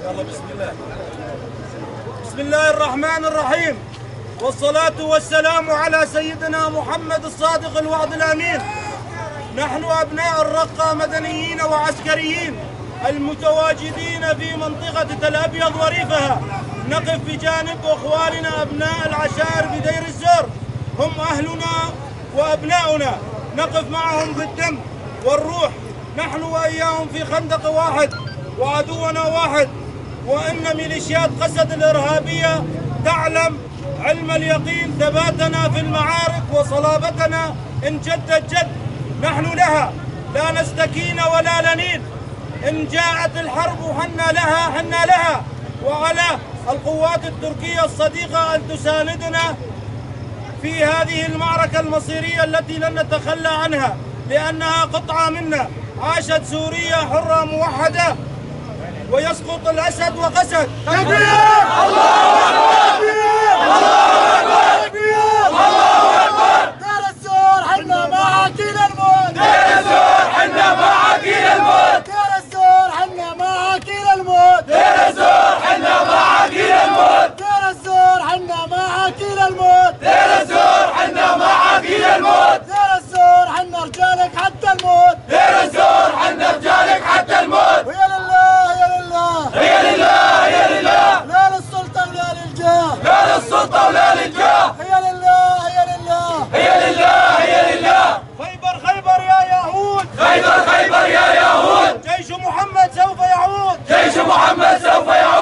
يلا بسم الله. بسم الله الرحمن الرحيم، والصلاة والسلام على سيدنا محمد الصادق الوعد الأمين. نحن أبناء الرقة مدنيين وعسكريين المتواجدين في منطقة تل أبيض وريفها، نقف بجانب أخواننا أبناء العشائر بدير الزور، هم أهلنا وأبناؤنا، نقف معهم بالدم والروح، نحن وإياهم في خندق واحد وعدونا واحد. وإن ميليشيات قسد الإرهابية تعلم علم اليقين ثباتنا في المعارك وصلابتنا إن جدت جد، نحن لها لا نستكين ولا لنين، إن جاءت الحرب حنا لها، وعلى القوات التركية الصديقة أن تساندنا في هذه المعركة المصيرية التي لن نتخلى عنها، لأنها قطعة منا. عاشت سوريا حرة موحدة، ويسقط الأسد وقسد. تكبير! الله